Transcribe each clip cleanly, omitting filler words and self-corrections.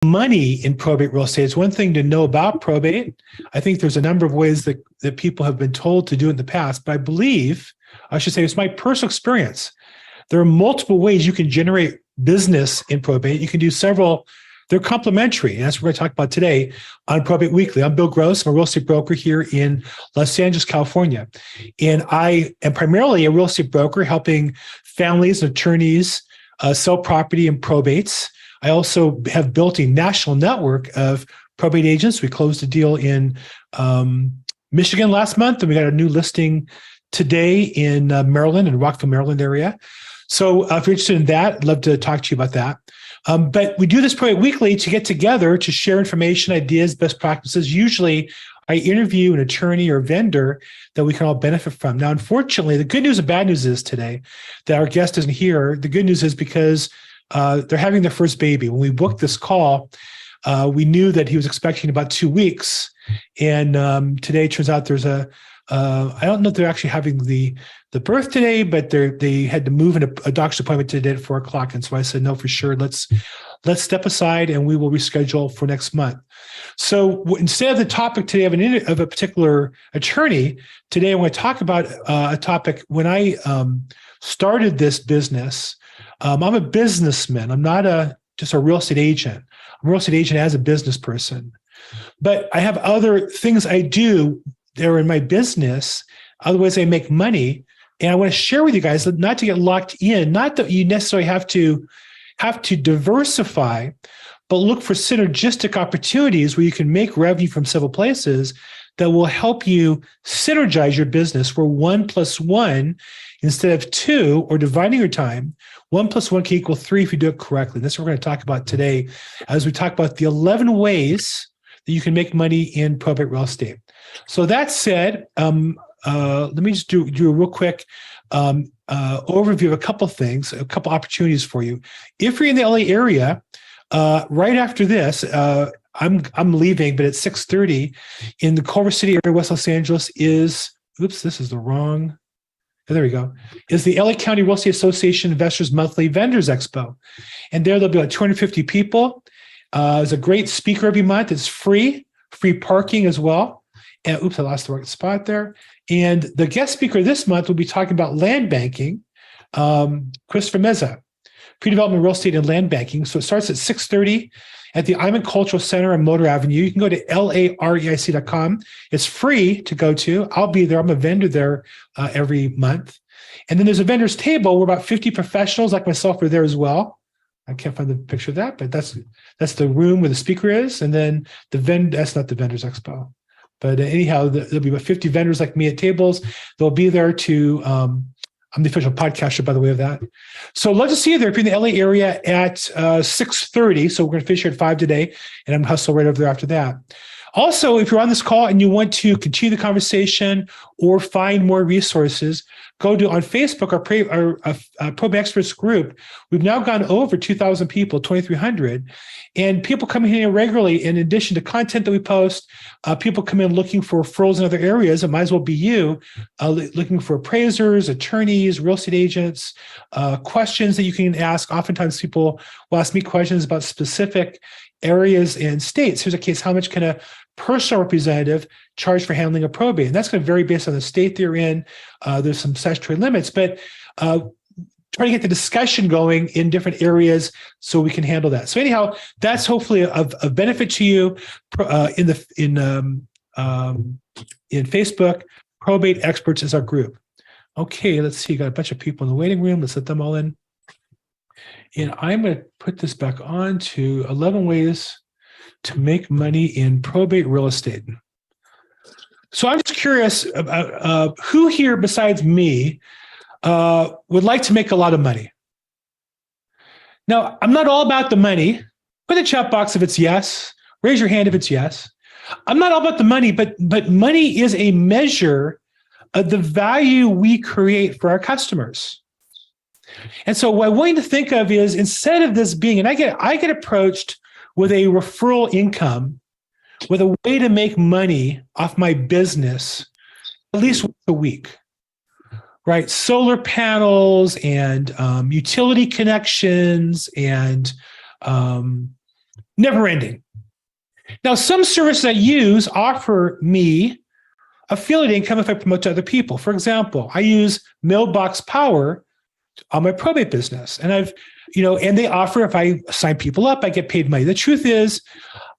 money in probate real estate. It's one thing to know about probate. I think there's a number of ways that people have been told to do it in the past, but I should say it's my personal experience. There are multiple ways you can generate business in probate. You can do several. They're complementary, and that's what we're going to talk about today on Probate Weekly. I'm Bill Gross. I'm a real estate broker here in Los Angeles, California. And I am primarily a real estate broker helping families and attorneys sell property and probates. I also have built a national network of probate agents. We closed a deal in Michigan last month, and we got a new listing today in Maryland, in Rockville, Maryland area. So if you're interested in that, I'd love to talk to you about that. But we do this Probate Weekly to get together to share information, ideas, best practices. Usually I interview an attorney or vendor that we can all benefit from. Now, unfortunately, the good news and bad news is today that our guest isn't here. The good news is because they're having their first baby. When we booked this call, we knew that he was expecting about 2 weeks. And today it turns out there's I don't know if they're actually having the birth today, but they had to move a doctor's appointment today at 4:00. And so I said, no, for sure. Let's step aside and we will reschedule for next month. So instead of the topic today of a particular attorney, today I want to talk about a topic. When I started this business, I'm a businessman. I'm not just a real estate agent. I'm a real estate agent as a business person. But I have other things I do there in my business, other ways I make money. And I want to share with you guys, not to get locked in, not that you necessarily have to diversify, but look for synergistic opportunities where you can make revenue from several places that will help you synergize your business, where 1 + 1 instead of 2, or dividing your time, 1 + 1 can equal 3 if you do it correctly. That's what we're going to talk about today as we talk about the 11 ways that you can make money in probate real estate. So that said, let me just do a real quick overview of a couple things, a couple opportunities for you. If you're in the LA area, right after this, I'm leaving, but at 6:30 in the Culver City area, West Los Angeles is there we go, is the LA County Real Estate Association Investors Monthly Vendors Expo. And there'll be like 250 people. There's a great speaker every month. It's free parking as well. And I lost the right spot there. And the guest speaker this month will be talking about land banking, Christopher Meza, pre-development real estate and land banking. So it starts at 6:30 at the Iman Cultural Center on Motor Avenue. You can go to LAProbate.com. It's free to go to. I'll be there. I'm a vendor there every month. And then there's a vendor's table where about 50 professionals like myself are there as well. I can't find the picture of that, but that's the room where the speaker is. And then that's not the Vendors Expo. But anyhow, there'll be about 50 vendors like me at tables. They'll be there to, I'm the official podcaster, by the way, of that. So love to see you there if you're in the LA area at 6:30. So we're going to finish here at 5 today, and I'm hustle right over there after that. Also, if you're on this call and you want to continue the conversation or find more resources, go to on Facebook, our Probate Experts group. We've now gone over 2,000 people, 2,300, and people come in here regularly. In addition to content that we post, people come in looking for referrals in other areas. It might as well be you, looking for appraisers, attorneys, real estate agents, questions that you can ask. Oftentimes people will ask me questions about specific areas and states. Here's a case: how much can a personal representative charge for handling a probate? And that's going to vary based on the state they're in. There's some statutory limits, but try to get the discussion going in different areas so we can handle that. So anyhow, that's hopefully of benefit to you in Facebook. Probate Experts is our group. Okay, let's see. Got a bunch of people in the waiting room. Let's let them all in. And I'm going to put this back on to 11 ways to make money in probate real estate. So I'm just curious about who here besides me would like to make a lot of money. Now, I'm not all about the money. Put in the chat box if it's yes. Raise your hand if it's yes. I'm not all about the money, but money is a measure of the value we create for our customers. And so what I want you to think of is, instead of this being, and I get approached with a referral income, with a way to make money off my business at least once a week, right? Solar panels and utility connections and never ending. Now, some services I use offer me affiliate income if I promote to other people. For example, I use Mailbox Power on my probate business. And and they offer, if I sign people up, I get paid money. The truth is,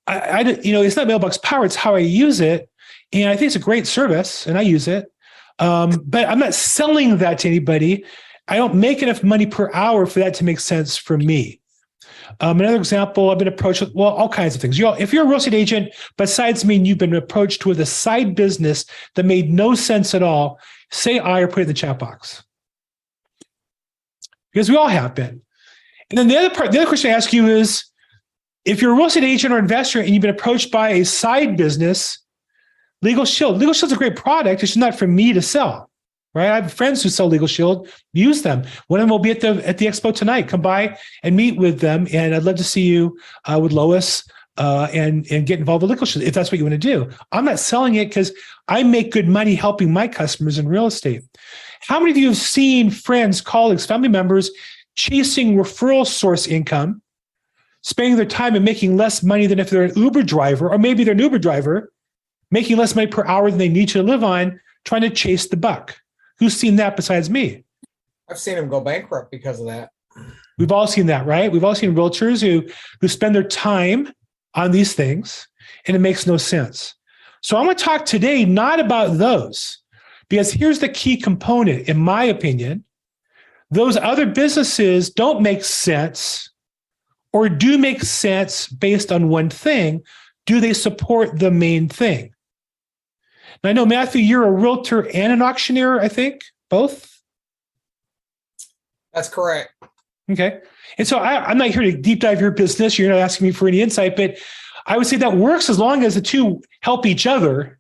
it's not Mailbox Power, it's how I use it. And I think it's a great service and I use it. But I'm not selling that to anybody. I don't make enough money per hour for that to make sense for me. Another example, I've been approached with, all kinds of things. If you're a real estate agent, besides me, and you've been approached with a side business that made no sense at all, say I or put it in the chat box. Because we all have been. And then the other question I ask you is, if you're a real estate agent or investor and you've been approached by a side business, Legal Shield. Legal Shield's a great product. It's just not for me to sell. Right? I have friends who sell Legal Shield. Use them. One of them will be at the expo tonight. Come by and meet with them. And I'd love to see you with Lois and get involved with Legal Shield if that's what you want to do. I'm not selling it because I make good money helping my customers in real estate. How many of you have seen friends, colleagues, family members chasing referral source income, spending their time and making less money than if they're an Uber driver, or maybe they're an Uber driver, making less money per hour than they need to live on, trying to chase the buck? Who's seen that besides me? I've seen them go bankrupt because of that. We've all seen that, right? We've all seen realtors who spend their time on these things, and it makes no sense. So I'm going to talk today not about those, because here's the key component, in my opinion. Those other businesses don't make sense, or do make sense based on one thing. Do they support the main thing? Now, I know, Matthew, you're a realtor and an auctioneer, I think, both? That's correct. Okay. And so I'm not here to deep dive your business. You're not asking me for any insight, but I would say that works as long as the two help each other.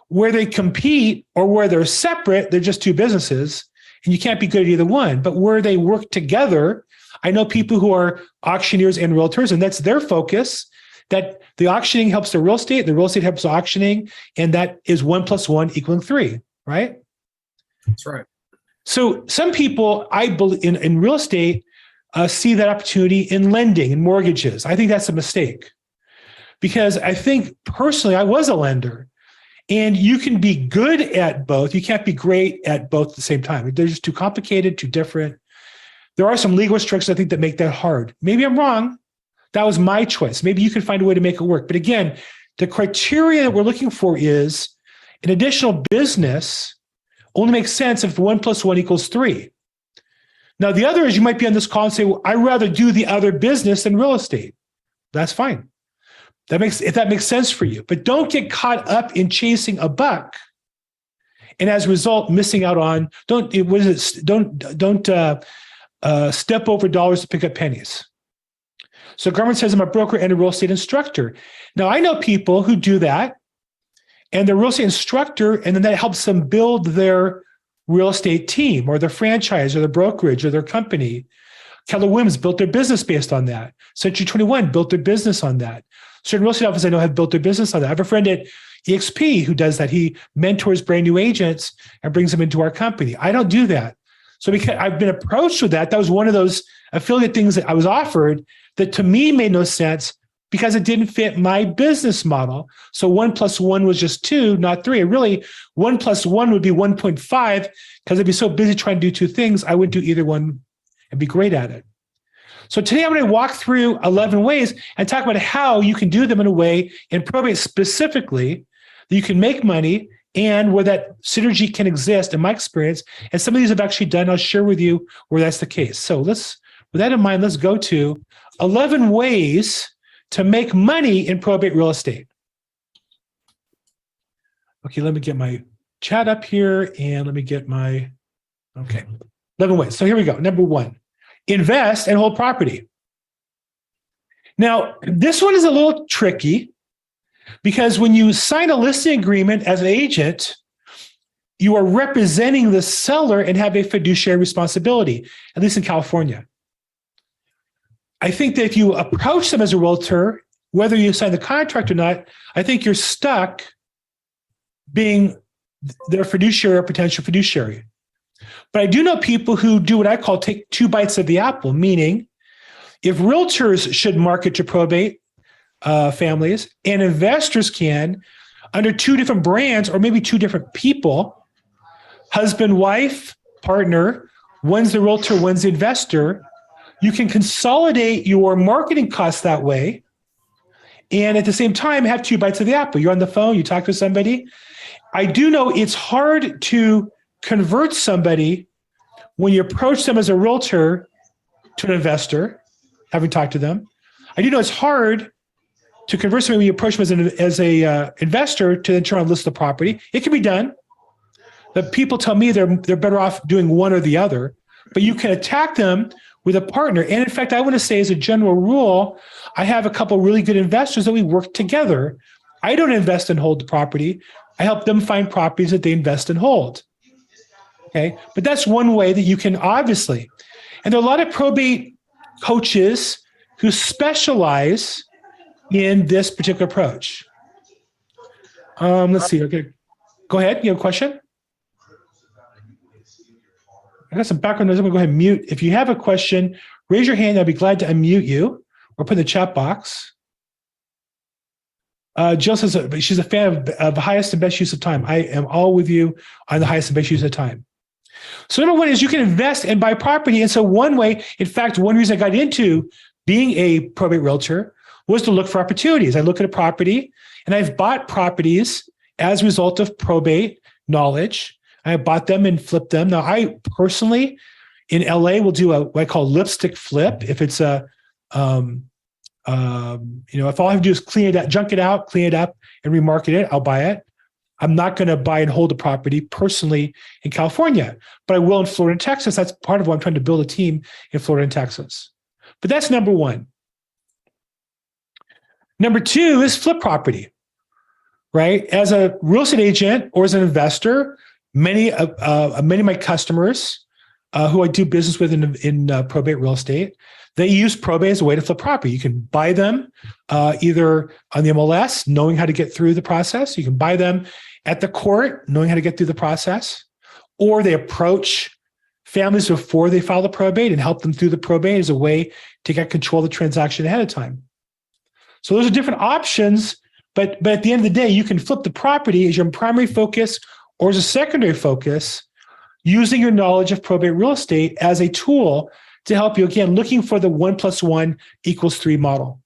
Where they compete or where they're separate, they're just two businesses, and you can't be good at either one. But where they work together, I know people who are auctioneers and realtors, and that's their focus, that the auctioning helps the real estate helps the auctioning, and that is 1 + 1 = 3, right? That's right. So some people, I believe, in real estate, see that opportunity in lending and mortgages. I think that's a mistake, because I think personally, I was a lender, and you can be good at both. You can't be great at both at the same time. They're just too complicated, too different. There are some legal restrictions, I think, that make that hard. Maybe I'm wrong. That was my choice. Maybe you can find a way to make it work. But again, the criteria that we're looking for is an additional business only makes sense if 1 + 1 = 3. Now, the other is you might be on this call and say, well, I'd rather do the other business than real estate. That's fine. If that makes sense for you. But don't get caught up in chasing a buck, and as a result, missing out on, don't step over dollars to pick up pennies. So Garmin says, I'm a broker and a real estate instructor. Now, I know people who do that, and they're a real estate instructor, and then that helps them build their real estate team or their franchise or their brokerage or their company. Keller Williams built their business based on that. Century 21 built their business on that. Certain real estate offices I know have built their business on that. I have a friend at EXP who does that. He mentors brand new agents and brings them into our company. I don't do that. So because I've been approached with that, that was one of those affiliate things that I was offered that to me made no sense because it didn't fit my business model. So 1 + 1 was just 2, not 3. And really, 1 + 1 would be 1.5 because I'd be so busy trying to do two things, I wouldn't do either one and be great at it. So today I'm going to walk through 11 ways and talk about how you can do them in a way, in probate specifically, that you can make money and where that synergy can exist in my experience. And some of these I've actually done. I'll share with you where that's the case. So with that in mind, let's go to 11 ways to make money in probate real estate. Okay, let me get my chat up here and let me get my, okay, 11 ways. So here we go. Number 1, invest and hold property. Now, this one is a little tricky because when you sign a listing agreement as an agent, you are representing the seller and have a fiduciary responsibility, at least in California. I think that if you approach them as a realtor, whether you sign the contract or not, I think you're stuck being their fiduciary or potential fiduciary. But I do know people who do what I call take 2 bites of the apple, meaning if realtors should market to probate, families, and investors can under two different brands or maybe two different people, husband, wife, partner, one's the realtor, one's the investor. You can consolidate your marketing costs that way. And at the same time, have two bites of the apple. You're on the phone, you talk to somebody. I do know it's hard to convert somebody when you approach them as a realtor to an investor, having talked to them. I do know it's hard to convert somebody when you approach them as a investor to then turn on list the property. It can be done. But people tell me they're better off doing one or the other. But you can attack them with a partner. And in fact, I want to say as a general rule, I have a couple really good investors that we work together. I don't invest and hold the property. I help them find properties that they invest and hold. Okay, but that's one way that you can obviously. And there are a lot of probate coaches who specialize in this particular approach. Let's see. Okay, go ahead. You have a question? I got some background noise. I'm going to go ahead and mute. If you have a question, raise your hand. I'd be glad to unmute you or put in the chat box. Jill says she's a fan of the highest and best use of time. I am all with you on the highest and best use of time. So number one is you can invest and buy property. And so one way, in fact, one reason I got into being a probate realtor was to look for opportunities. I look at a property and I've bought properties as a result of probate knowledge. I bought them and flipped them. Now, I personally in LA will do what I call lipstick flip. If it's if all I have to do is clean it up, junk it out, clean it up, and remarket it, I'll buy it. I'm not going to buy and hold a property personally in California, but I will in Florida and Texas. That's part of why I'm trying to build a team in Florida and Texas. But that's number one. Number two is flip property, right? As a real estate agent or as an investor, many of my customers who I do business with in probate real estate, they use probate as a way to flip property. You can buy them either on the MLS, knowing how to get through the process. You can buy them at the court, knowing how to get through the process. Or they approach families before they file the probate and help them through the probate as a way to get control of the transaction ahead of time. So those are different options, but at the end of the day, you can flip the property as your primary focus or as a secondary focus, using your knowledge of probate real estate as a tool to help you, again, looking for the 1 + 1 = 3 model.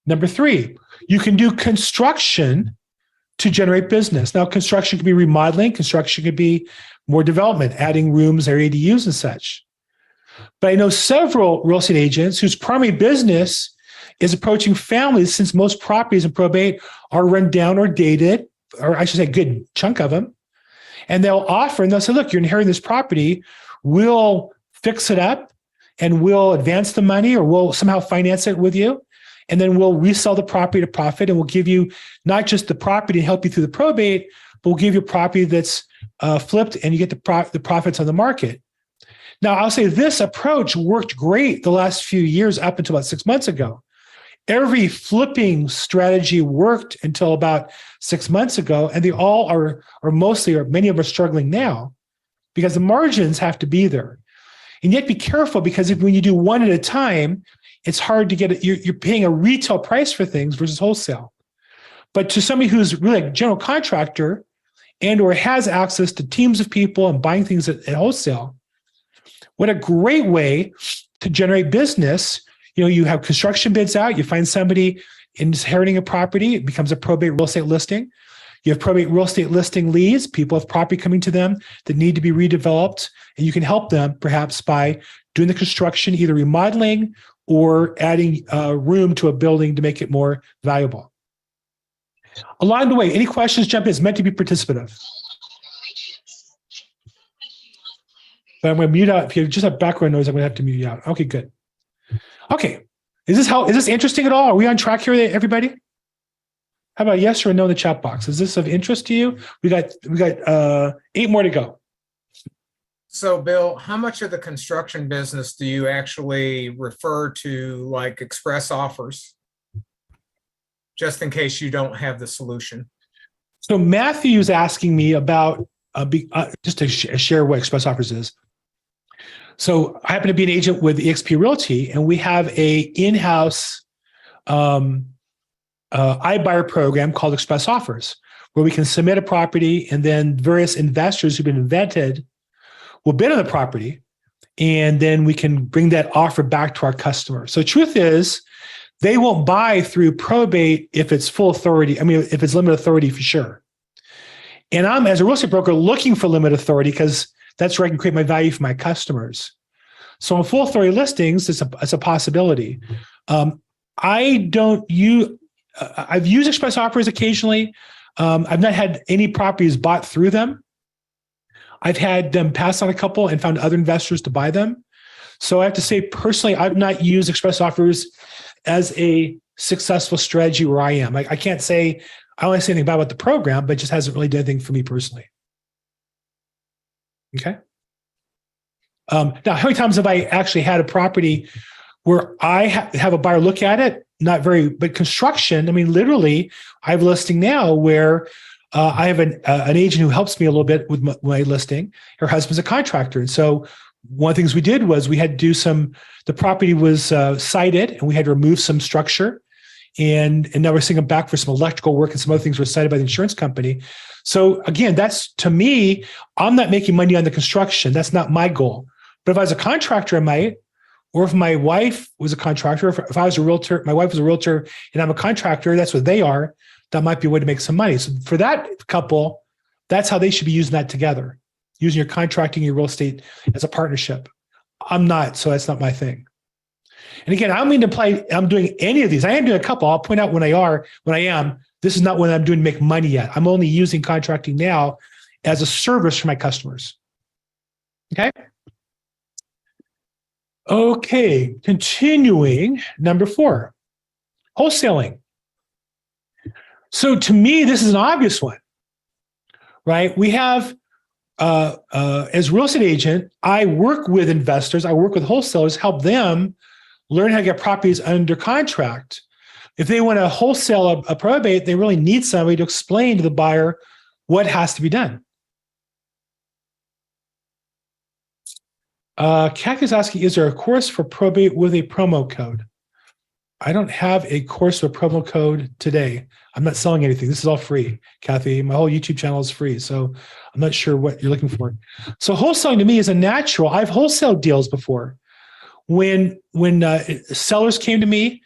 Number three, you can do construction to generate business. Now, construction could be remodeling. Construction could be more development, adding rooms or ADUs and such. But I know several real estate agents whose primary business is approaching families, since most properties in probate are run down or dated, or I should say a good chunk of them. And they'll offer, and they'll say, look, you're inheriting this property. We'll fix it up and we'll advance the money or we'll somehow finance it with you. And then we'll resell the property to profit and we'll give you not just the property and help you through the probate, but we'll give you a property that's flipped and you get the profits on the market. Now, I'll say this approach worked great the last few years up until about 6 months ago. Every flipping strategy worked until about 6 months ago, and they all are mostly, or many of them are struggling now because the margins have to be there. And yet be careful, because when you do one at a time, it's hard to get it. You're paying a retail price for things versus wholesale. But to somebody who's really a general contractor and or has access to teams of people and buying things at wholesale, what a great way to generate business. You have construction bids out, you find somebody inheriting a property, it becomes a probate real estate listing. You have probate real estate listing leads, people have property coming to them that need to be redeveloped, and you can help them perhaps by doing the construction, either remodeling or adding room to a building to make it more valuable. Along the way, any questions, jump in. It's meant to be participative. But I'm going to mute out. If you just have background noise, I'm going to have to mute you out. Okay, good. Okay. Is this interesting at all? Are we on track here, everybody? How about yes or no in the chat box? Is this of interest to you? We got 8 more to go. So, Bill, how much of the construction business do you actually refer to like express offers, just in case you don't have the solution? So Matthew's asking me about, just to share what express offers is. So I happen to be an agent with eXp Realty, and we have a in-house iBuyer program called Express Offers, where we can submit a property, and then various investors who've been vetted will bid on the property, and then we can bring that offer back to our customer. So the truth is, they won't buy through probate if it's full authority. I mean, if it's limited authority for sure. And I'm, as a real estate broker, looking for limited authority because that's where I can create my value for my customers. So on full authority listings, it's a possibility. I've used express offers occasionally. I've not had any properties bought through them. I've had them pass on a couple and found other investors to buy them. So I have to say, personally, I've not used express offers as a successful strategy where I am. I can't say, I don't want to say anything bad about the program, but it just hasn't really done anything for me personally. Okay. Now, how many times have I actually had a property where I have a buyer look at it? Not very, but construction, I mean, literally, I have a listing now where I have an agent who helps me a little bit with my listing. Her husband's a contractor. And so one of the things we did was we had to do the property was cited, and we had to remove some structure. And now we're sending them back for some electrical work, and some other things were cited by the insurance company. So again, that's, to me, I'm not making money on the construction. That's not my goal. But if I was a contractor, I might. Or if my wife was a contractor, if I was a realtor, my wife was a realtor and I'm a contractor, that's what they are, that might be a way to make some money. So for that couple, that's how they should be using that together, using your contracting, your real estate as a partnership. I'm not, so that's not my thing. And again, I don't mean to imply I'm doing any of these. I am doing a couple. I'll point out when I am. This is not what I'm doing to make money yet. I'm only using contracting now as a service for my customers. Okay. Okay, continuing, number 4, wholesaling. So to me, this is an obvious one, right? We have, as a real estate agent, I work with investors, I work with wholesalers, help them learn how to get properties under contract. If they want to wholesale a probate, they really need somebody to explain to the buyer what has to be done. Kathy's asking, is there a course for probate with a promo code? I don't have a course with a promo code today. I'm not selling anything. This is all free, Kathy. My whole YouTube channel is free, so I'm not sure what you're looking for. So wholesaling to me is a natural. I've wholesaled deals before. When sellers came to me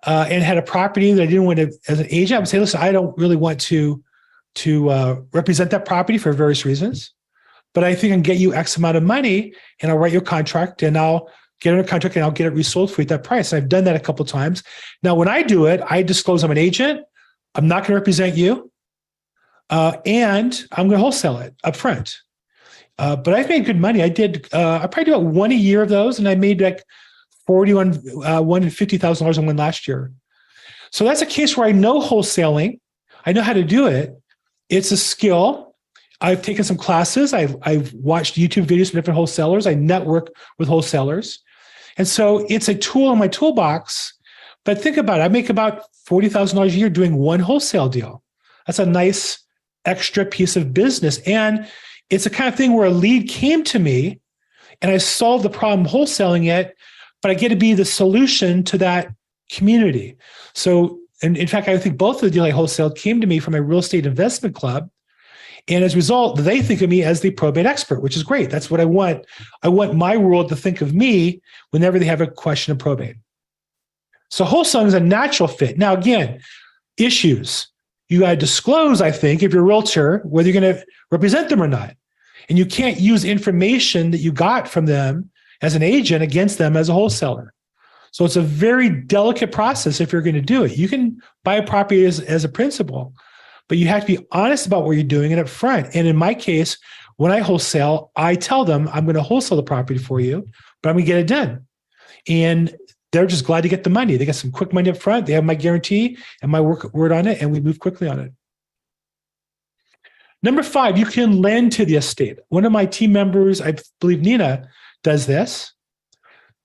and had a property that I didn't want to, as an agent, I would say, listen, I don't really want to represent that property for various reasons. But I think I can get you X amount of money, and I'll write your contract, and I'll get it a contract, and I'll get it resold for you at that price. And I've done that a couple of times. Now, when I do it, I disclose I'm an agent. I'm not going to represent you, and I'm going to wholesale it up front. But I've made good money. I probably do about one a year of those, and I made like $50,000 on one last year. So that's a case where I know wholesaling. I know how to do it. It's a skill. I've taken some classes. I've watched YouTube videos from different wholesalers. I network with wholesalers. And so it's a tool in my toolbox. But think about it. I make about $40,000 a year doing one wholesale deal. That's a nice extra piece of business. And it's the kind of thing where a lead came to me and I solved the problem wholesaling it, but I get to be the solution to that community. So, and in fact, I think both of the deals I wholesaled came to me from a real estate investment club. And as a result, they think of me as the probate expert, which is great. That's what I want. I want my world to think of me whenever they have a question of probate. So wholesaling is a natural fit. Now, again, issues. You got to disclose, I think, if you're a realtor, whether you're going to represent them or not. And you can't use information that you got from them as an agent against them as a wholesaler. So it's a very delicate process if you're going to do it. You can buy a property as a principal, but you have to be honest about what you're doing and up front. And in my case, when I wholesale, I tell them I'm going to wholesale the property for you, but I'm going to get it done. And they're just glad to get the money. They get some quick money up front. They have my guarantee and my word on it, and we move quickly on it. Number 5, you can lend to the estate. One of my team members, I believe Nina, does this.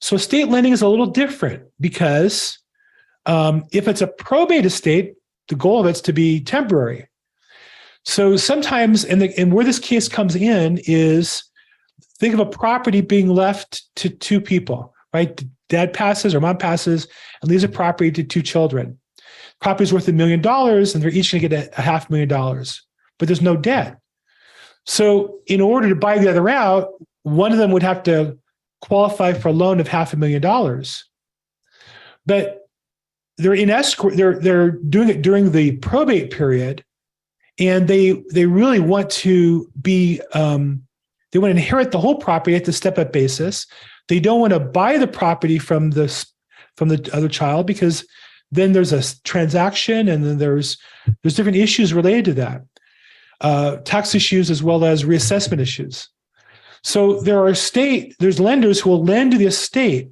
So estate lending is a little different because if it's a probate estate, the goal of it's to be temporary. So sometimes, and where this case comes in is think of a property being left to two people, right? Dad passes or mom passes and leaves a property to two children. Property's worth $1 million and they're each going to get a $500,000, but there's no debt. So in order to buy the other out, one of them would have to qualify for a loan of $500,000. But they're in escrow, they're doing it during the probate period, and they really want to be they want to inherit the whole property at the step-up basis. They don't want to buy the property from the other child, because then there's a transaction, and then there's different issues related to that, tax issues as well as reassessment issues. So there's lenders who will lend to the estate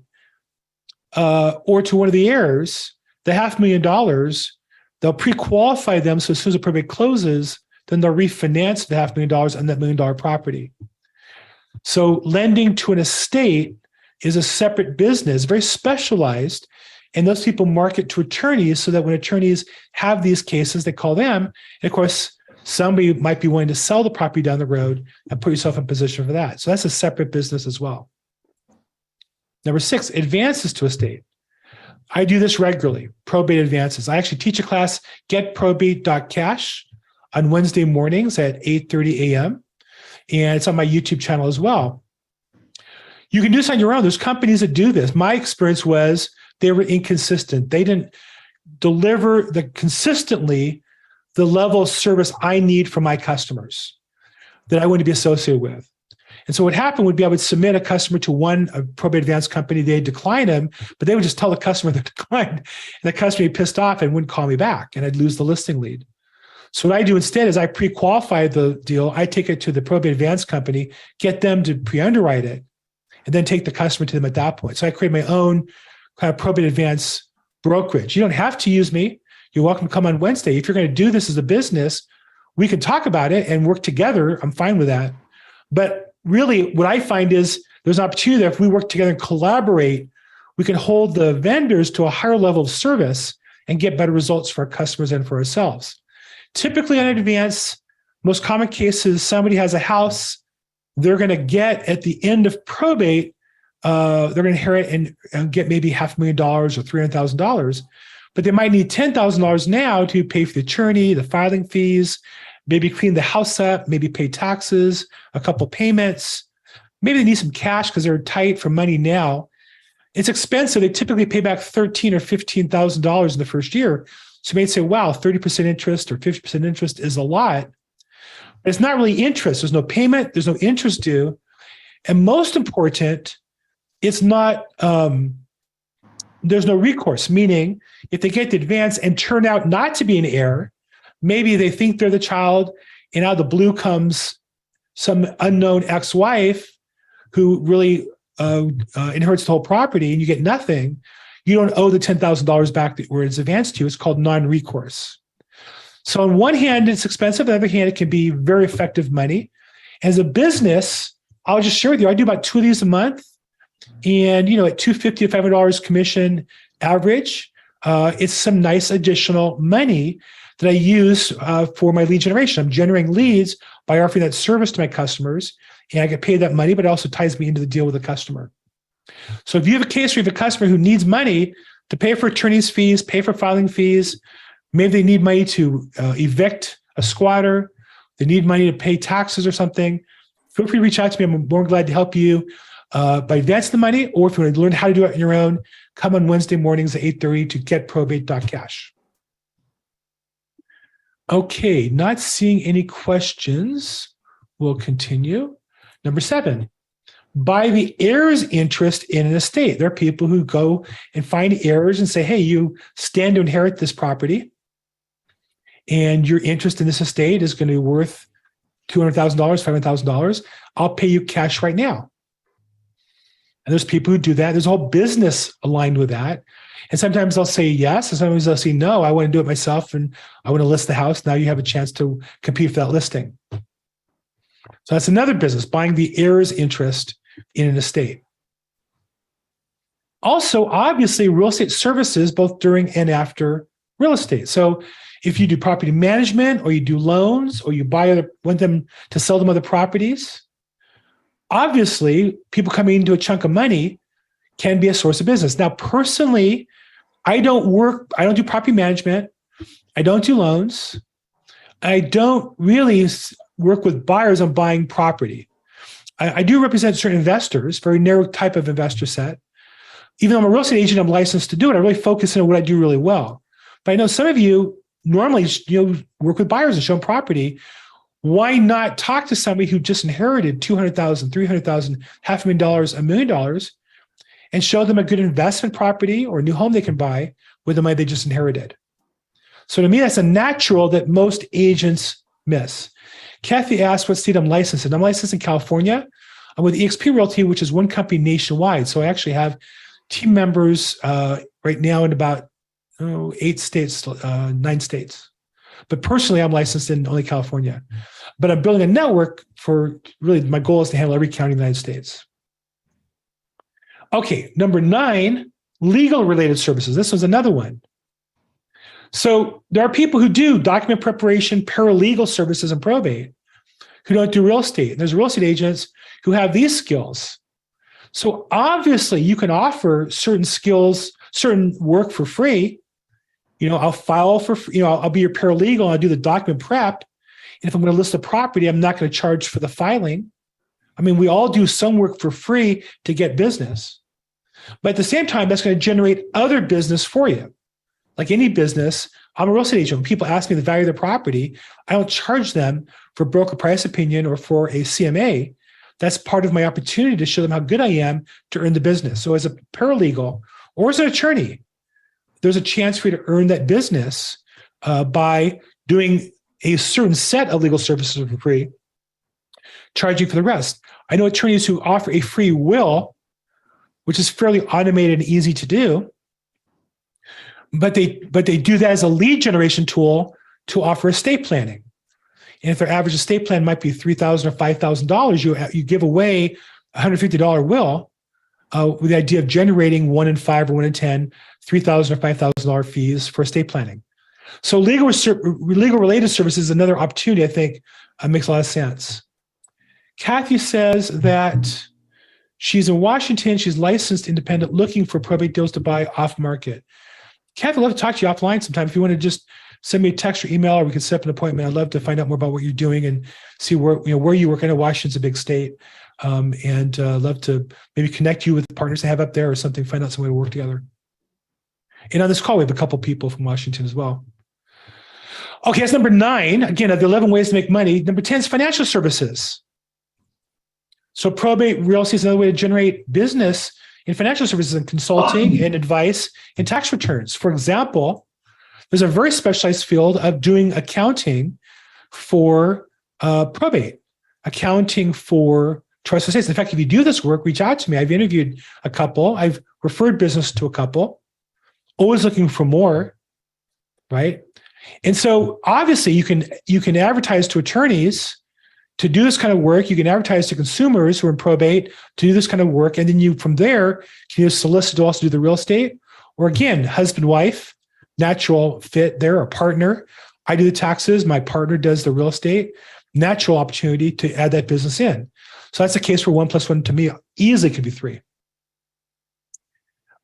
or to one of the heirs the $500,000. They'll pre-qualify them, so as soon as the probate closes, then they'll refinance the $500,000 on that $1 million property. So lending to an estate is a separate business, very specialized, and those people market to attorneys so that when attorneys have these cases, they call them. And of course, somebody might be willing to sell the property down the road and put yourself in position for that. So that's a separate business as well. Number 6, advances to estate. I do this regularly, probate advances. I actually teach a class, getprobate.cash, on Wednesday mornings at 8:30 a.m. And it's on my YouTube channel as well. You can do this on your own. There's companies that do this. My experience was they were inconsistent. They didn't deliver consistently the level of service I need from my customers that I want to be associated with. And so what happened would be I would submit a customer to a probate advance company. They'd decline him, but they would just tell the customer they declined. And the customer would be pissed off and wouldn't call me back, and I'd lose the listing lead. So what I do instead is I pre-qualify the deal. I take it to the probate advance company, get them to pre-underwrite it, and then take the customer to them at that point. So I create my own kind of probate advance brokerage. You don't have to use me. You're welcome to come on Wednesday. If you're going to do this as a business, we can talk about it and work together. I'm fine with that. But really, what I find is there's an opportunity there. If we work together and collaborate, we can hold the vendors to a higher level of service and get better results for our customers and for ourselves. Typically on advance, most common cases, somebody has a house, they're going to get at the end of probate, they're going to inherit and get maybe $500,000 or $300,000, but they might need $10,000 now to pay for the attorney, the filing fees, maybe clean the house up, maybe pay taxes, a couple payments. Maybe they need some cash because they're tight for money now. It's expensive. They typically pay back $13,000 or $15,000 in the first year. So you may say, wow, 30% interest or 50% interest is a lot. But it's not really interest. There's no payment. There's no interest due. And most important, it's not, there's no recourse, meaning if they get the advance and turn out not to be an heir, maybe they think they're the child, and out of the blue comes some unknown ex-wife who really inherits the whole property, and you get nothing. You don't owe the $10,000 back where it's advanced to you. It's called non-recourse. So on one hand, it's expensive. On the other hand, it can be very effective money. As a business, I'll just share with you, I do about 2 of these a month. And, at $250 to $500 commission average, it's some nice additional money that I use for my lead generation. I'm generating leads by offering that service to my customers, and I get paid that money, but it also ties me into the deal with the customer. So if you have a case where you have a customer who needs money to pay for attorney's fees, pay for filing fees, maybe they need money to evict a squatter, they need money to pay taxes or something, feel free to reach out to me. I'm more glad to help you by advancing the money, or if you want to learn how to do it on your own, come on Wednesday mornings at 8:30 to getprobate.cash. Okay, not seeing any questions. We'll continue. Number 7, buy the heirs interest in an estate. There are people who go and find heirs and say, hey, you stand to inherit this property, and your interest in this estate is going to be worth $200,000, $500,000. I'll pay you cash right now. And there's people who do that. There's a whole business aligned with that. And sometimes they'll say yes, and sometimes they'll say no, I want to do it myself, and I want to list the house. Now you have a chance to compete for that listing. So that's another business, buying the heirs interest in an estate. Also, obviously, real estate services, both during and after real estate. So if you do property management, or you do loans, or you want them to sell them other properties, obviously, people coming into a chunk of money can be a source of business. Now, personally, I don't do property management. I don't do loans. I don't really work with buyers on buying property. I do represent certain investors, very narrow type of investor set. Even though I'm a real estate agent, I'm licensed to do it. I really focus on what I do really well. But I know some of you normally, work with buyers and show them property. Why not talk to somebody who just inherited $200,000, $300,000, $500,000, $1 million, and show them a good investment property or a new home they can buy with the money they just inherited? So to me, that's a natural that most agents miss. Kathy asked what state I'm licensed in. I'm licensed in California. I'm with eXp Realty, which is one company nationwide. So I actually have team members right now in about 8 states, 9 states. But personally, I'm licensed in only California. But I'm building a network for really, my goal is to handle every county in the United States. Okay, number 9, legal related services. This was another one. So there are people who do document preparation, paralegal services, and probate who don't do real estate. There's real estate agents who have these skills. So obviously you can offer certain skills, certain work for free. I'll file for, I'll be your paralegal. I'll do the document prep. And if I'm going to list a property, I'm not going to charge for the filing. I mean, we all do some work for free to get business. But at the same time, that's going to generate other business for you. Like any business, I'm a real estate agent. When people ask me the value of their property, I don't charge them for broker price opinion or for a CMA. That's part of my opportunity to show them how good I am to earn the business. So as a paralegal or as an attorney, there's a chance for you to earn that business by doing a certain set of legal services for free, charging for the rest. I know attorneys who offer a free will, which is fairly automated and easy to do, but they do that as a lead generation tool to offer estate planning. And if their average estate plan might be $3,000 or $5,000, you give away a $150 will with the idea of generating 1 in 5 or 1 in 10, $3,000 or $5,000 fees for estate planning. So legal related services is another opportunity I think makes a lot of sense. Kathy says that she's in Washington. She's licensed independent, looking for probate deals to buy off market. Kathy, I'd love to talk to you offline sometime. If you want to just send me a text or email, or we can set up an appointment. I'd love to find out more about what you're doing and see where you work. I know Washington's a big state, and love to maybe connect you with partners to have up there or something. Find out some way to work together. And on this call, we have a couple people from Washington as well. Okay, that's number 9. Again, of the 11 ways to make money. Number 10 is financial services. So probate real estate is another way to generate business in financial services and consulting and advice and tax returns. For example, there's a very specialized field of doing accounting for probate, accounting for trust estates. In fact, if you do this work, reach out to me. I've interviewed a couple. I've referred business to a couple. Always looking for more, right? And so obviously you can advertise to attorneys to do this kind of work. You can advertise to consumers who are in probate to do this kind of work. And then you, from there, can use solicit to also do the real estate. Or again, husband, wife, natural fit there, a partner. I do the taxes. My partner does the real estate. Natural opportunity to add that business in. So that's a case where 1 + 1 to me easily could be 3.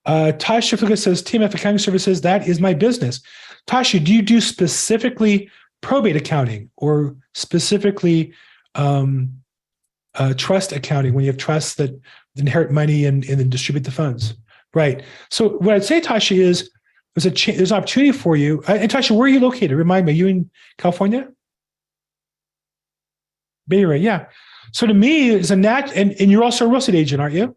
Tasha Fuga says, TMF accounting services, that is my business. Tasha, do you do specifically probate accounting or specifically trust accounting when you have trusts that inherit money and then distribute the funds? Right. So what I'd say, Tasha, is there's an opportunity for you. And Tasha, where are you located? Remind me, are you in California? Bay Area, yeah. So to me, it's and you're also a real estate agent, aren't you?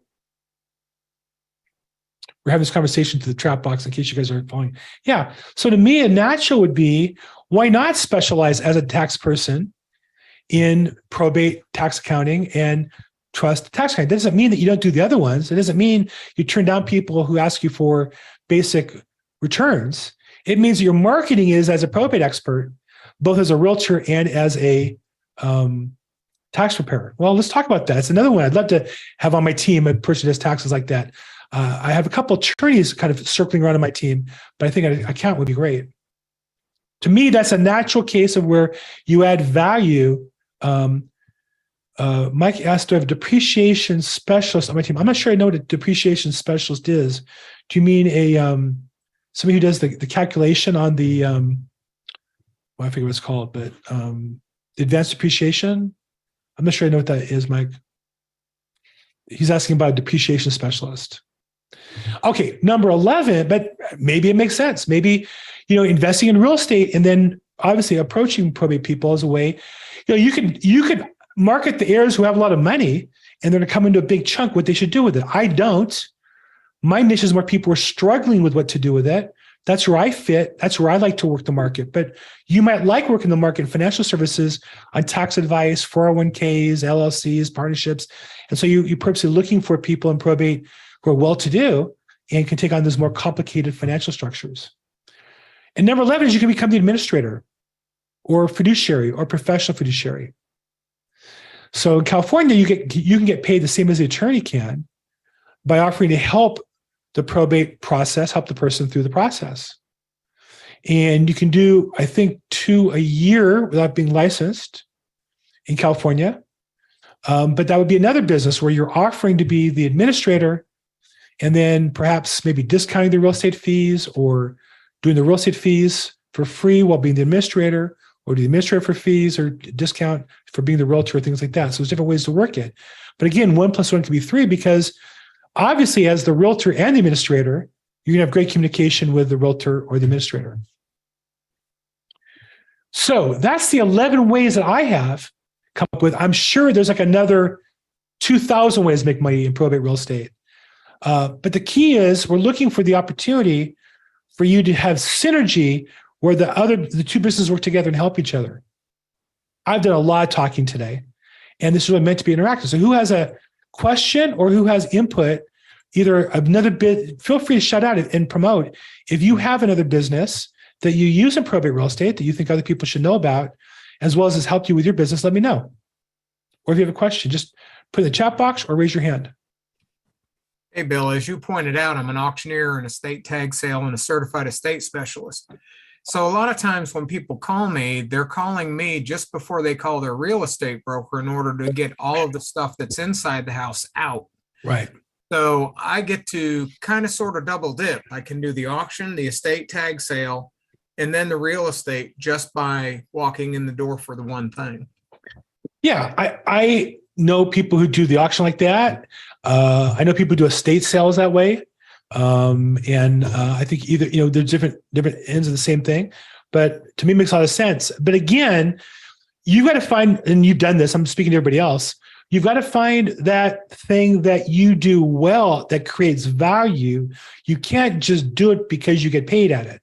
We're having this conversation to the chat box in case you guys are following. Yeah. So to me, a natural would be, why not specialize as a tax person in probate tax accounting and trust tax accounting? That doesn't mean that you don't do the other ones. It doesn't mean you turn down people who ask you for basic returns. It means that your marketing is as a probate expert, both as a realtor and as a tax preparer. Well, let's talk about that. It's another one I'd love to have on my team, a person who does taxes like that. I have a couple of attorneys kind of circling around on my team, but I think an account would be great. To me, that's a natural case of where you add value Mike asked, do I have a depreciation specialist on my team? I'm not sure I know what a depreciation specialist is. Do you mean somebody who does the calculation on the, I forget what it's called, but advanced depreciation? I'm not sure I know what that is, Mike. He's asking about a depreciation specialist. Okay, number 11, but maybe it makes sense. Maybe, investing in real estate and then obviously approaching probate people as a way, you could market the heirs who have a lot of money and they're going to come into a big chunk what they should do with it. I don't. My niche is more people who are struggling with what to do with it. That's where I fit. That's where I like to work the market. But you might like working the market in financial services on tax advice, 401ks, LLCs, partnerships. And so you're purposely looking for people in probate who are well-to-do and can take on those more complicated financial structures. And number 11 is you can become the administrator or fiduciary or professional fiduciary. So in California, you can get paid the same as the attorney can by offering to help the probate process, help the person through the process. And you can do, I think, 2 a year without being licensed in California. But that would be another business where you're offering to be the administrator and then perhaps maybe discounting the real estate fees or doing the real estate fees for free while being the administrator, or the administrator for fees or discount for being the realtor, things like that. So there's different ways to work it. But again, 1 + 1 can be 3 because obviously as the realtor and the administrator, you're gonna have great communication with the realtor or the administrator. So that's the 11 ways that I have come up with. I'm sure there's like another 2,000 ways to make money in probate real estate. But the key is we're looking for the opportunity for you to have synergy where the two businesses work together and help each other. I've done a lot of talking today, and this is what meant to be interactive. So who has a question or who has input, either another bit, feel free to shout out and promote. If you have another business that you use in probate real estate that you think other people should know about, as well as has helped you with your business, let me know. Or if you have a question, just put it in the chat box or raise your hand. Hey, Bill, as you pointed out, I'm an auctioneer, an estate tag sale, and a certified estate specialist. So a lot of times when people call me, they're calling me just before they call their real estate broker in order to get all of the stuff that's inside the house out. Right. So I get to kind of sort of double dip. I can do the auction, the estate tag sale, and then the real estate just by walking in the door for the one thing. Yeah, I know people who do the auction like that. I know people who do estate sales that way. I think either, there's different ends of the same thing, but to me it makes a lot of sense. But again, you got to find, and you've done this, I'm speaking to everybody else, you've got to find that thing that you do well that creates value. You can't just do it because you get paid at it.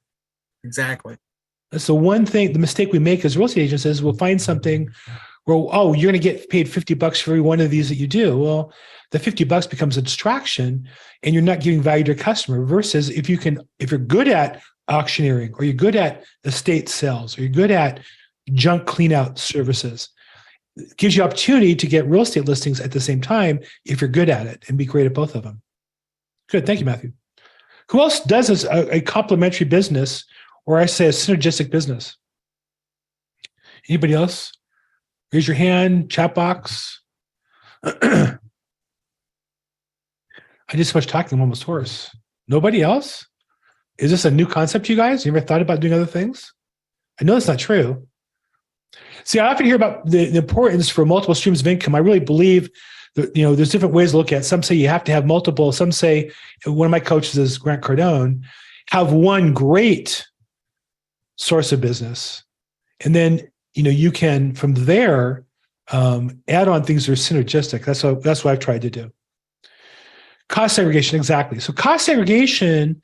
Exactly. So one thing, the mistake we make as real estate agents is we'll find something where, oh, you're going to get paid $50 for every one of these that you do. Well, the $50 becomes a distraction and you're not giving value to your customer, versus if you're good at auctioneering, or you're good at estate sales, or you're good at junk clean out services, it gives you opportunity to get real estate listings at the same time if you're good at it and be great at both of them. Good. Thank you, Matthew. Who else does this, a complementary business, or I say a synergistic business? Anybody else? Raise your hand, chat box. I did so much talking, I'm almost hoarse. Nobody else? Is this a new concept to you guys? You ever thought about doing other things? I know that's not true. See, I often hear about the importance for multiple streams of income. I really believe that, there's different ways to look at it. Some say you have to have multiple. Some say, one of my coaches is Grant Cardone, have one great source of business. And then, you can, from there, add on things that are synergistic. That's what I've tried to do. Cost segregation, exactly. So cost segregation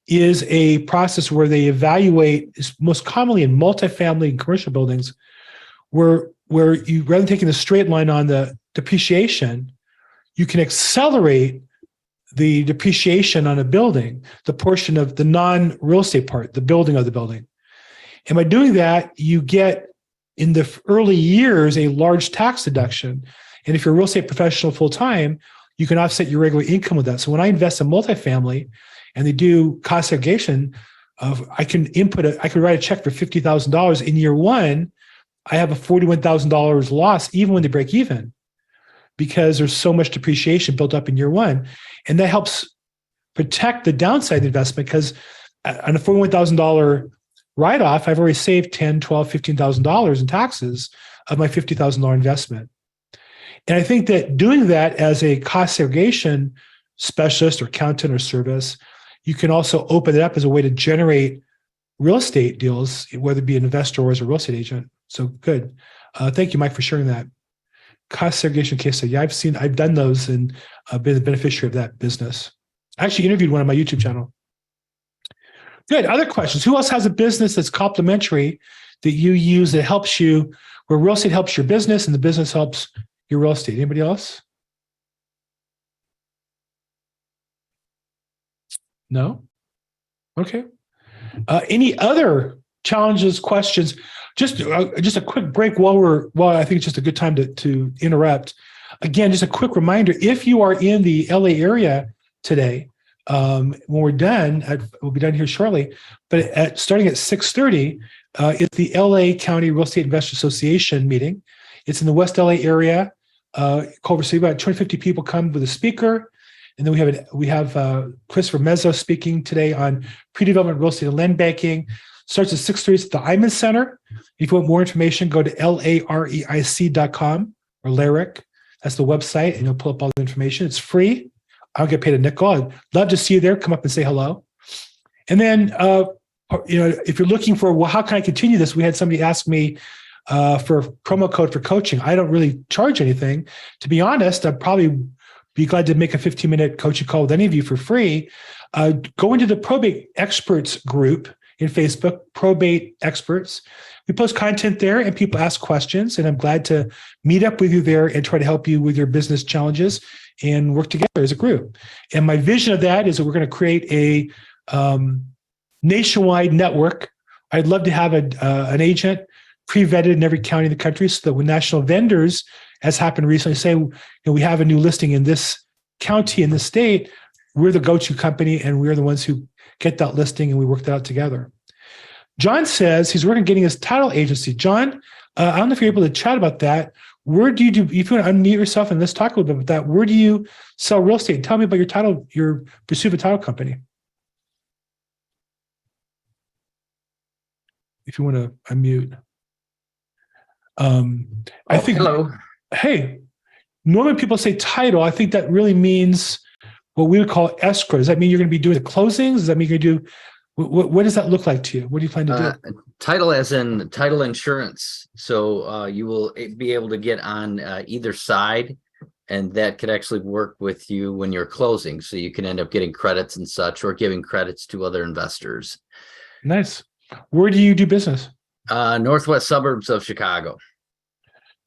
is a process where they evaluate, most commonly in multifamily and commercial buildings, where you, rather than taking the straight line on the depreciation, you can accelerate the depreciation on a building, the portion of the non-real estate part, the building of the building. And by doing that, you get, in the early years, a large tax deduction. And if you're a real estate professional full-time, you can offset your regular income with that. So when I invest in multifamily and they do cost segregation, I can write a check for $50,000 in year one. I have a $41,000 loss even when they break even. because there's so much depreciation built up in year one. And that helps protect the downside of the investment, because on a $41,000 write-off, I've already saved $10,000, $12,000, $15,000 in taxes of my $50,000 investment. And I think that doing that as a cost segregation specialist or accountant or service, you can also open it up as a way to generate real estate deals, whether it be an investor or as a real estate agent. So good. Thank you, Mike, for sharing that. Cost segregation case study. Yeah, I've done those and been the beneficiary of that business. I actually interviewed one on my YouTube channel. Good. Other questions? Who else has a business that's complementary that you use that helps you, where real estate helps your business and the business helps your real estate? Anybody else? No? Okay. Any other challenges, questions? Just a quick break while I think it's just a good time to interrupt. Again, just a quick reminder, if you are in the LA area today, when we're done, we'll be done here shortly, but starting at 6:30, it's the LA County Real Estate Investor Association meeting. It's in the West LA area. Culver City, about 250 people come with a speaker. And then we have Christopher Mezzo speaking today on pre-development real estate and land banking. Starts at 6:30 at the Iman Center. If you want more information, go to lareic.com or LARIC. That's the website, and you'll pull up all the information. It's free. I don't get paid a nickel. I'd love to see you there. Come up and say hello. And then, if you're looking for, well, how can I continue this? We had somebody ask me for a promo code for coaching. I don't really charge anything. To be honest, I'd probably be glad to make a 15-minute coaching call with any of you for free. Go into the Probate Experts group in Facebook, Probate Experts. We post content there and people ask questions, and I'm glad to meet up with you there and try to help you with your business challenges and work together as a group. And my vision of that is that we're going to create a nationwide network. I'd love to have an agent pre-vetted in every county in the country, so that when national vendors, as happened recently, say, we have a new listing in this county, in this state, we're the go-to company and we're the ones who get that listing, and we work that out together. John says he's working on getting his title agency. John, I don't know if you're able to chat about that. Where do you do, if you want to unmute yourself and let's talk a little bit about that, where do you sell real estate? Tell me about your pursuit of a title company. If you want to unmute. I think, hello. Hey, normally people say title. I think that really means what we would call escrow. Does that mean you're going to be doing the closings? Does that mean you're going to do, what does that look like to you? What do you plan to do? Title as in title insurance. So you will be able to get on either side, and that could actually work with you when you're closing. So you can end up getting credits and such, or giving credits to other investors. Nice. Where do you do business? Northwest suburbs of Chicago.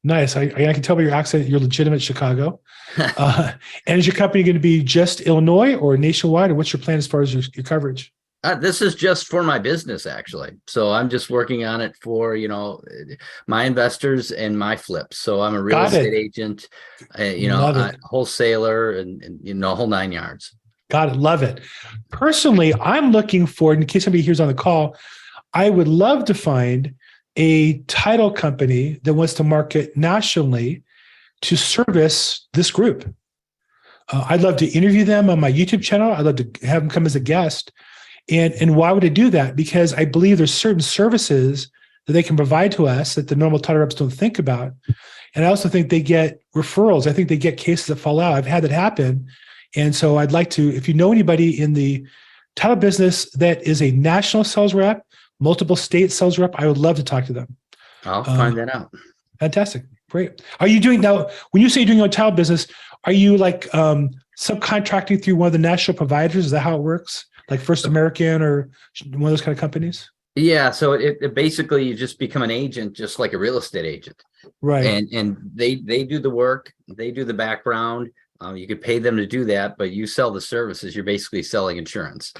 Nice. I can tell by your accent, you're legitimate Chicago. And is your company going to be just Illinois or nationwide, or what's your plan as far as your coverage? This is just for my business, actually. So I'm just working on it for, my investors and my flips. So I'm a real estate agent, a wholesaler, and whole 9 yards. Got it. Love it. Personally, I'm looking for, in case somebody here's on the call, I would love to find a title company that wants to market nationally to service this group. I'd love to interview them on my YouTube channel. I'd love to have them come as a guest. And why would I do that? Because I believe there's certain services that they can provide to us that the normal title reps don't think about. And I also think they get referrals. I think they get cases that fall out. I've had that happen. And so I'd like to, if you know anybody in the title business that is a national sales rep, multiple state sales rep, I would love to talk to them. I'll find that out. Fantastic. Great. Are you doing now, when you say you're doing your title business, are you like subcontracting through one of the national providers? Is that how it works? Like First American or one of those kind of companies? Yeah. So it basically, you just become an agent, just like a real estate agent. Right. And they do the work, they do the background. You could pay them to do that, but you sell the services. You're basically selling insurance.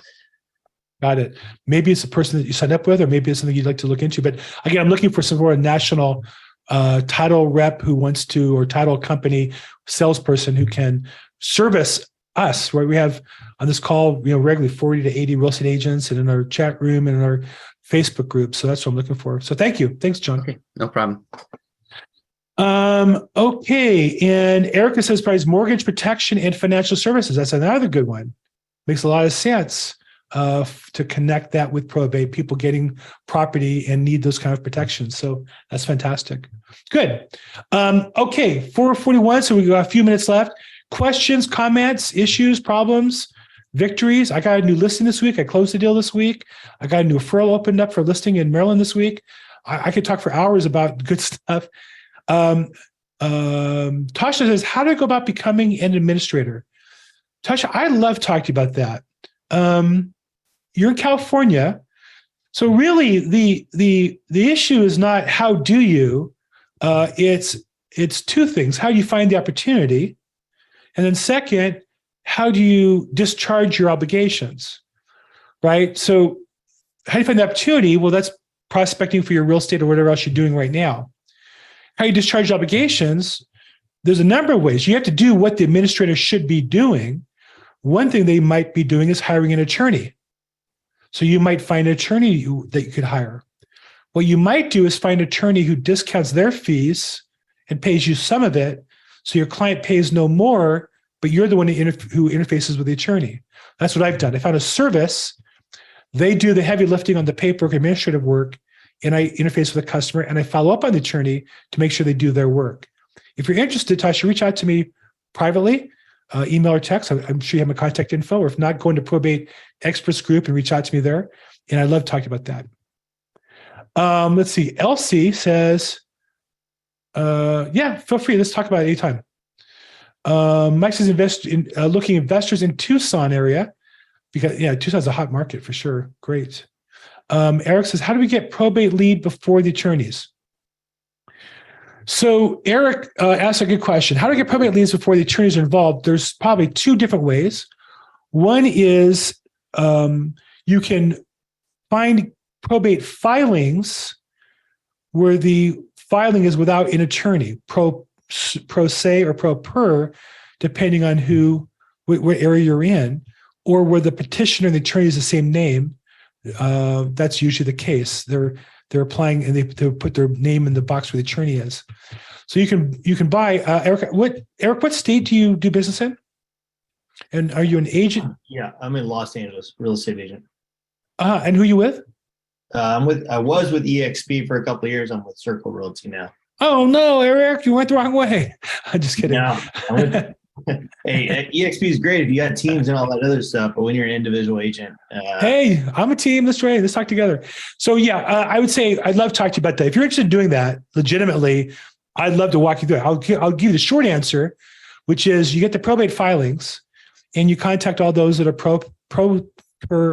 Got it. Maybe it's a person that you signed up with, or maybe it's something you'd like to look into. But again, I'm looking for some more national title rep who wants to, or title company salesperson who can service us. Right? We have on this call, regularly 40 to 80 real estate agents, and in our chat room and in our Facebook group. So that's what I'm looking for. So thank you. Thanks, John. Okay, no problem. Okay. And Erica says price mortgage protection and financial services. That's another good one. Makes a lot of sense to connect that with probate, people getting property and need those kind of protections. So that's fantastic. Good. Okay. 4:41. So we got a few minutes left. Questions, comments, issues, problems, victories. I got a new listing this week. I closed the deal this week. I got a new referral opened up for listing in Maryland this week. I could talk for hours about good stuff. Tasha says, how do I go about becoming an administrator? Tasha, I love talking about that. You're in California. So really the issue is not how do you, it's two things. How do you find the opportunity? And then second, how do you discharge your obligations, right? So how do you find the opportunity? Well, that's prospecting for your real estate or whatever else you're doing right now. How you discharge obligations, there's a number of ways. You have to do what the administrator should be doing. One thing they might be doing is hiring an attorney. So you might find an attorney that you could hire. What you might do is find an attorney who discounts their fees and pays you some of it, so your client pays no more, but you're the one who interfaces with the attorney. That's what I've done. I found a service. They do the heavy lifting on the paperwork, administrative work, and I interface with the customer, and I follow up on the attorney to make sure they do their work. If you're interested, Tasha, reach out to me privately, email or text. I'm sure you have my contact info, or if not, go into Probate Experts Group and reach out to me there. And I love talking about that. Let's see. Elsie says, yeah, feel free. Let's talk about it anytime. Mike says looking investors in Tucson area, because Tucson's a hot market for sure. Great. Eric says, how do we get probate lead before the attorneys? So Eric asked a good question. How do we get probate leads before the attorneys are involved? There's probably two different ways. One is you can find probate filings where the filing is without an attorney, pro se or pro per, depending on what area you're in, or where the petitioner and the attorney is the same name. That's usually the case. They're applying and they put their name in the box where the attorney is. So you can buy Eric. What state do you do business in? And are you an agent? Yeah, I'm in Los Angeles, real estate agent. And who are you with? I was with EXP for a couple of years. I'm with Circle Realty now. Oh no, Eric, you went the wrong way. I'm just kidding. No, hey, EXP is great if you got teams and all that other stuff, but when you're an individual agent, hey, I'm a team. Let's talk together. So yeah, I would say I'd love to talk to you about that. If you're interested in doing that legitimately, I'd love to walk you through it. I'll give you the short answer, which is you get the probate filings and you contact all those that are pro per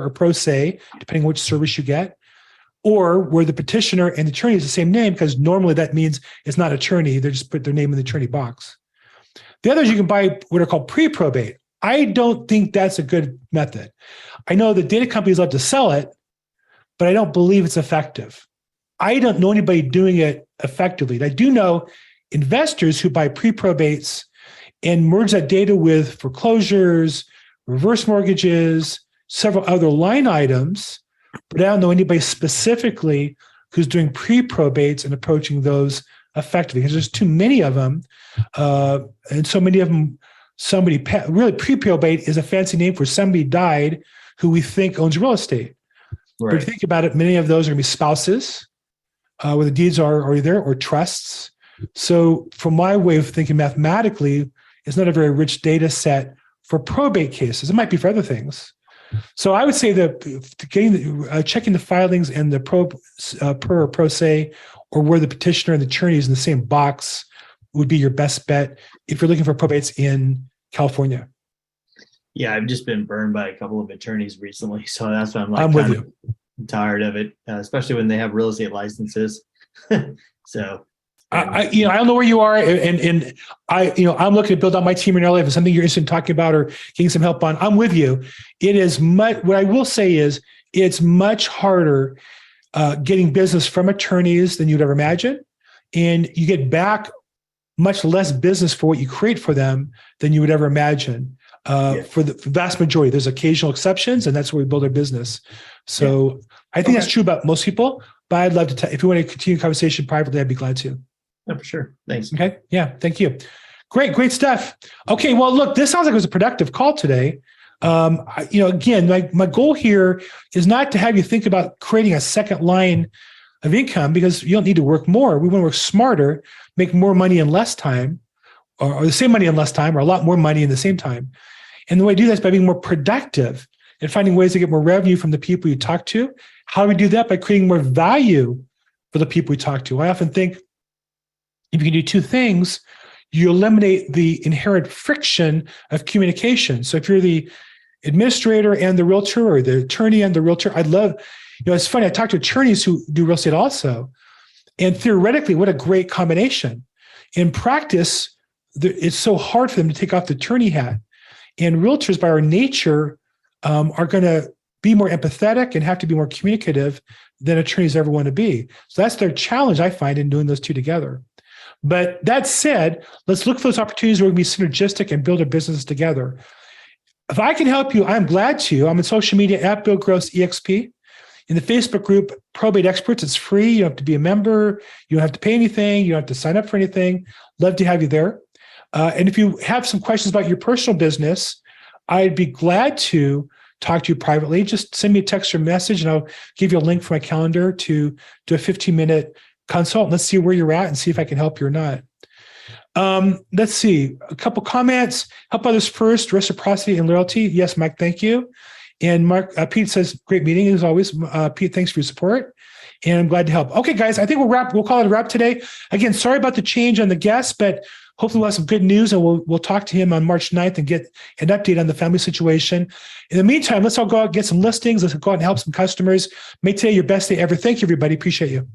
or pro se, depending on which service you get, or where the petitioner and the attorney is the same name, because normally that means it's not attorney. They just put their name in the attorney box. The others, you can buy what are called pre-probate. I don't think that's a good method. I know the data companies love to sell it, but I don't believe it's effective. I don't know anybody doing it effectively. I do know investors who buy pre-probates and merge that data with foreclosures, reverse mortgages, several other line items, but I don't know anybody specifically who's doing pre-probates and approaching those effectively, because there's too many of them. And so many of them, really pre-probate is a fancy name for somebody died who we think owns real estate. Right. But if you think about it, many of those are going to be spouses, where the deeds are already there, or trusts. So from my way of thinking mathematically, it's not a very rich data set for probate cases. It might be for other things. So I would say that checking the filings and the per or pro se, or where the petitioner and the attorney is in the same box, would be your best bet if you're looking for probates in California. Yeah, I've just been burned by a couple of attorneys recently, so that's why I'm with you. Tired of it, especially when they have real estate licenses. So I don't know where you are, and I'm looking to build out my team in LA. If it's something you're interested in talking about or getting some help on, I'm with you. It is much. What I will say is, it's much harder getting business from attorneys than you'd ever imagine, and you get back much less business for what you create for them than you would ever imagine. For the vast majority, there's occasional exceptions, and that's where we build our business. So I think that's true about most people. But I'd love to, if you want to continue the conversation privately, I'd be glad to. Yeah, for sure. Thanks. Okay. Yeah. Thank you. Great stuff. Okay. Well, look, this sounds like it was a productive call today. Again, my goal here is not to have you think about creating a second line of income, because you don't need to work more. We want to work smarter, make more money in less time, or the same money in less time, or a lot more money in the same time. And the way to do that is by being more productive and finding ways to get more revenue from the people you talk to. How do we do that? By creating more value for the people we talk to. I often think if you can do two things, you eliminate the inherent friction of communication. So if you're the administrator and the realtor, or the attorney and the realtor, I'd love, it's funny, I talk to attorneys who do real estate also, and theoretically, what a great combination. In practice, it's so hard for them to take off the attorney hat. And realtors, by our nature, are going to be more empathetic and have to be more communicative than attorneys ever want to be. So that's their challenge, I find, in doing those two together. But that said, let's look for those opportunities where we can be synergistic and build a business together. If I can help you, I'm glad to. I'm on social media at Bill Gross EXP. In the Facebook group, Probate Experts, it's free. You don't have to be a member. You don't have to pay anything. You don't have to sign up for anything. Love to have you there. And if you have some questions about your personal business, I'd be glad to talk to you privately. Just send me a text or message, and I'll give you a link for my calendar to do a 15-minute consult. Let's see where you're at and see if I can help you or not. Let's see. A couple comments. Help others first, reciprocity and loyalty. Yes, Mike, thank you. And Pete says, great meeting as always. Pete, thanks for your support. And I'm glad to help. Okay, guys, I think we'll call it a wrap today. Again, sorry about the change on the guest, but hopefully we'll have some good news, and we'll talk to him on March 9th and get an update on the family situation. In the meantime, let's all go out and get some listings. Let's go out and help some customers. Make today your best day ever. Thank you, everybody. Appreciate you.